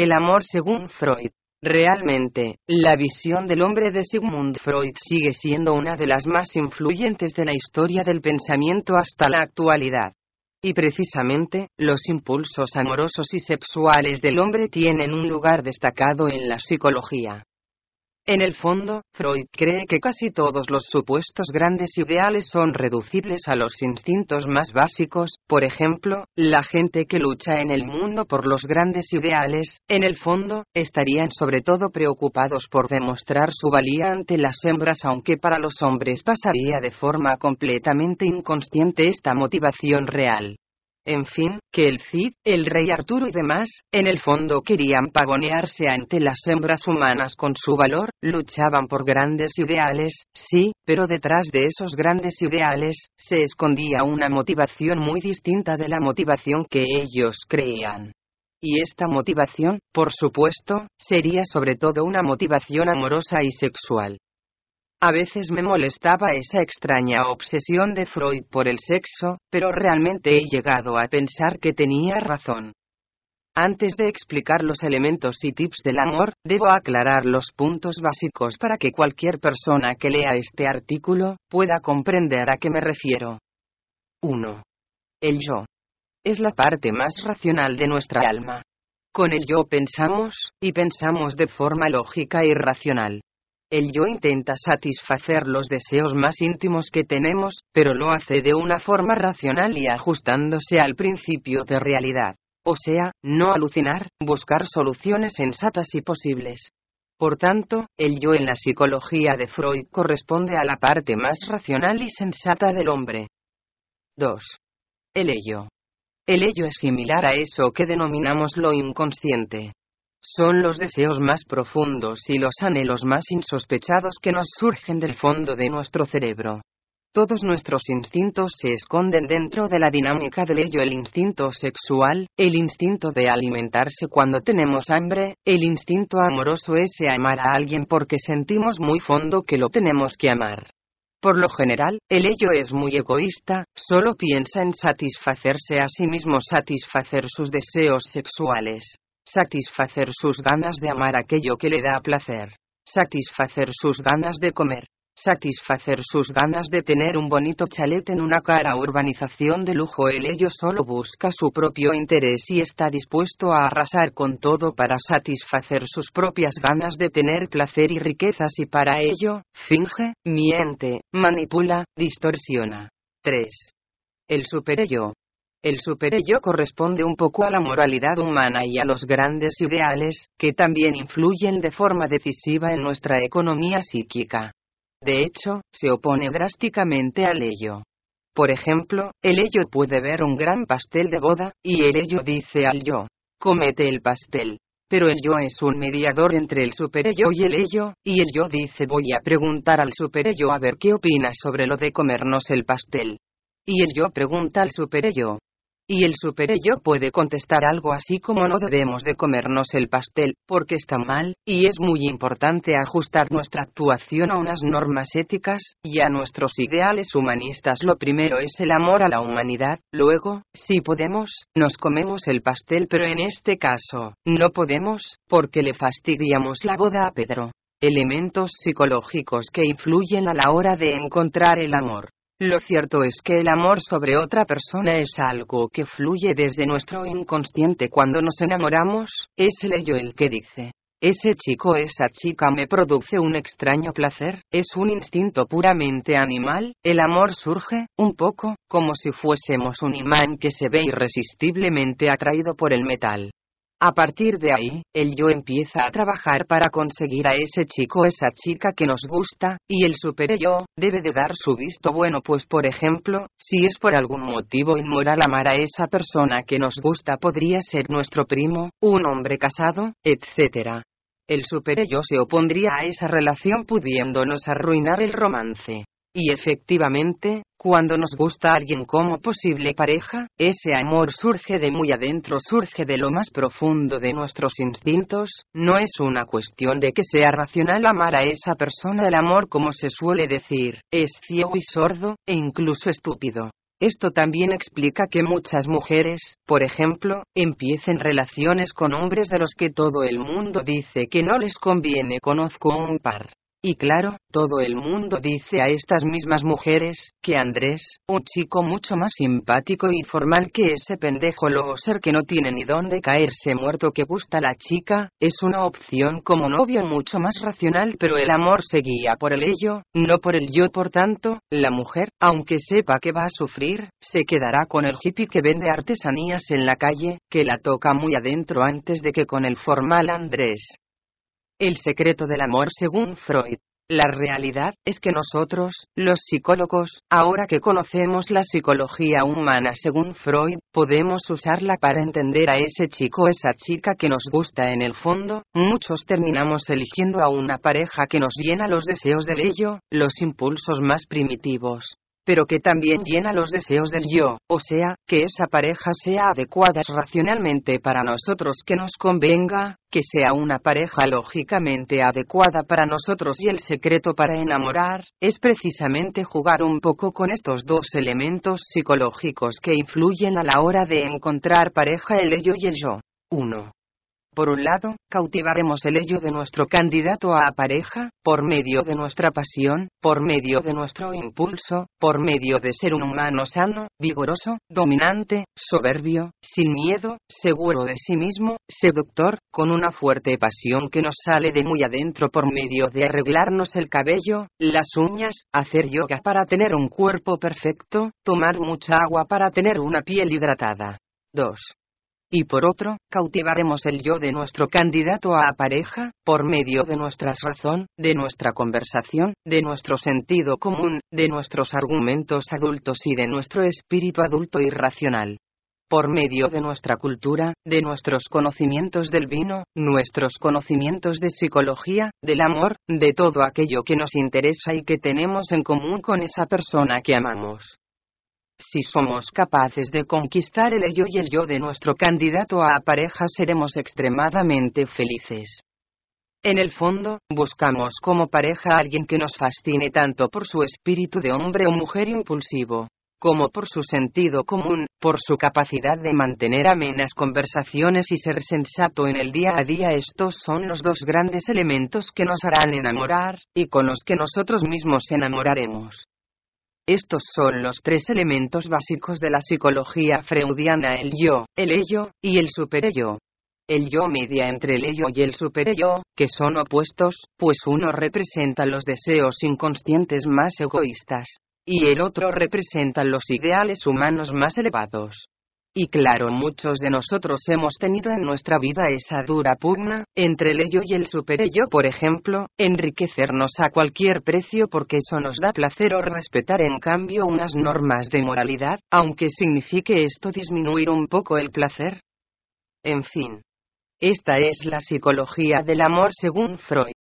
El amor según Freud. Realmente, la visión del hombre de Sigmund Freud sigue siendo una de las más influyentes de la historia del pensamiento hasta la actualidad. Y precisamente, los impulsos amorosos y sexuales del hombre tienen un lugar destacado en la psicología. En el fondo, Freud cree que casi todos los supuestos grandes ideales son reducibles a los instintos más básicos. Por ejemplo, la gente que lucha en el mundo por los grandes ideales, en el fondo, estarían sobre todo preocupados por demostrar su valía ante las hembras, aunque para los hombres pasaría de forma completamente inconsciente esta motivación real. En fin, que el Cid, el rey Arturo y demás, en el fondo querían pavonearse ante las hembras humanas con su valor, luchaban por grandes ideales, sí, pero detrás de esos grandes ideales, se escondía una motivación muy distinta de la motivación que ellos creían. Y esta motivación, por supuesto, sería sobre todo una motivación amorosa y sexual. A veces me molestaba esa extraña obsesión de Freud por el sexo, pero realmente he llegado a pensar que tenía razón. Antes de explicar los elementos y tips del amor, debo aclarar los puntos básicos para que cualquier persona que lea este artículo pueda comprender a qué me refiero. 1. El yo. Es la parte más racional de nuestra alma. Con el yo pensamos, y pensamos de forma lógica y racional. El yo intenta satisfacer los deseos más íntimos que tenemos, pero lo hace de una forma racional y ajustándose al principio de realidad. O sea, no alucinar, buscar soluciones sensatas y posibles. Por tanto, el yo en la psicología de Freud corresponde a la parte más racional y sensata del hombre. 2. El ello. El ello es similar a eso que denominamos lo inconsciente. Son los deseos más profundos y los anhelos más insospechados que nos surgen del fondo de nuestro cerebro. Todos nuestros instintos se esconden dentro de la dinámica del ello: el instinto sexual, el instinto de alimentarse cuando tenemos hambre, el instinto amoroso, ese amar a alguien porque sentimos muy fondo que lo tenemos que amar. Por lo general, el ello es muy egoísta, solo piensa en satisfacerse a sí mismo, satisfacer sus deseos sexuales. Satisfacer sus ganas de amar aquello que le da placer. Satisfacer sus ganas de comer. Satisfacer sus ganas de tener un bonito chalet en una cara urbanización de lujo. El ello solo busca su propio interés y está dispuesto a arrasar con todo para satisfacer sus propias ganas de tener placer y riquezas, y para ello, finge, miente, manipula, distorsiona. 3. El superello. El superello corresponde un poco a la moralidad humana y a los grandes ideales, que también influyen de forma decisiva en nuestra economía psíquica. De hecho, se opone drásticamente al ello. Por ejemplo, el ello puede ver un gran pastel de boda, y el ello dice al yo: cómete el pastel. Pero el yo es un mediador entre el superello y el yo dice: voy a preguntar al superello a ver qué opina sobre lo de comernos el pastel. Y el yo pregunta al superello. Y el superello puede contestar algo así como: no debemos de comernos el pastel, porque está mal, y es muy importante ajustar nuestra actuación a unas normas éticas, y a nuestros ideales humanistas. Lo primero es el amor a la humanidad, luego, si podemos, nos comemos el pastel, pero en este caso, no podemos, porque le fastidiamos la boda a Pedro. Elementos psicológicos que influyen a la hora de encontrar el amor. Lo cierto es que el amor sobre otra persona es algo que fluye desde nuestro inconsciente cuando nos enamoramos. Es el ello el que dice: ese chico, esa chica me produce un extraño placer. Es un instinto puramente animal. El amor surge, un poco, como si fuésemos un imán que se ve irresistiblemente atraído por el metal. A partir de ahí, el yo empieza a trabajar para conseguir a ese chico, esa chica que nos gusta, y el superello debe de dar su visto bueno, pues por ejemplo, si es por algún motivo inmoral amar a esa persona que nos gusta, podría ser nuestro primo, un hombre casado, etc. El superello se opondría a esa relación, pudiéndonos arruinar el romance. Y efectivamente, cuando nos gusta alguien como posible pareja, ese amor surge de muy adentro, surge de lo más profundo de nuestros instintos. No es una cuestión de que sea racional amar a esa persona. El amor, como se suele decir, es ciego y sordo, e incluso estúpido. Esto también explica que muchas mujeres, por ejemplo, empiecen relaciones con hombres de los que todo el mundo dice que no les conviene. Conozco un par. Y claro, todo el mundo dice a estas mismas mujeres, que Andrés, un chico mucho más simpático y formal que ese pendejo loser que no tiene ni dónde caerse muerto que gusta a la chica, es una opción como novio mucho más racional, pero el amor se guía por el ello, no por el yo. Por tanto, la mujer, aunque sepa que va a sufrir, se quedará con el hippie que vende artesanías en la calle, que la toca muy adentro antes de que con el formal Andrés. El secreto del amor según Freud. La realidad es que nosotros, los psicólogos, ahora que conocemos la psicología humana según Freud, podemos usarla para entender a ese chico o esa chica que nos gusta. En el fondo, muchos terminamos eligiendo a una pareja que nos llena los deseos del ello, los impulsos más primitivos, pero que también llena los deseos del yo, o sea, que esa pareja sea adecuada racionalmente para nosotros, que nos convenga, que sea una pareja lógicamente adecuada para nosotros. Y el secreto para enamorar, es precisamente jugar un poco con estos dos elementos psicológicos que influyen a la hora de encontrar pareja: el ello y el yo. 1. Por un lado, cautivaremos el ello de nuestro candidato a pareja, por medio de nuestra pasión, por medio de nuestro impulso, por medio de ser un humano sano, vigoroso, dominante, soberbio, sin miedo, seguro de sí mismo, seductor, con una fuerte pasión que nos sale de muy adentro, por medio de arreglarnos el cabello, las uñas, hacer yoga para tener un cuerpo perfecto, tomar mucha agua para tener una piel hidratada. 2. Y por otro, cautivaremos el yo de nuestro candidato a pareja, por medio de nuestra razón, de nuestra conversación, de nuestro sentido común, de nuestros argumentos adultos y de nuestro espíritu adulto y racional. Por medio de nuestra cultura, de nuestros conocimientos del vino, nuestros conocimientos de psicología, del amor, de todo aquello que nos interesa y que tenemos en común con esa persona que amamos. Si somos capaces de conquistar el ello y el yo de nuestro candidato a pareja, seremos extremadamente felices. En el fondo, buscamos como pareja a alguien que nos fascine tanto por su espíritu de hombre o mujer impulsivo, como por su sentido común, por su capacidad de mantener amenas conversaciones y ser sensato en el día a día. Estos son los dos grandes elementos que nos harán enamorar, y con los que nosotros mismos enamoraremos. Estos son los tres elementos básicos de la psicología freudiana: el yo, el ello, y el superello. El yo media entre el ello y el superello, que son opuestos, pues uno representa los deseos inconscientes más egoístas, y el otro representa los ideales humanos más elevados. Y claro, muchos de nosotros hemos tenido en nuestra vida esa dura pugna entre el ello y el superello. Por ejemplo, enriquecernos a cualquier precio porque eso nos da placer, o respetar en cambio unas normas de moralidad, aunque signifique esto disminuir un poco el placer. En fin, esta es la psicología del amor según Freud.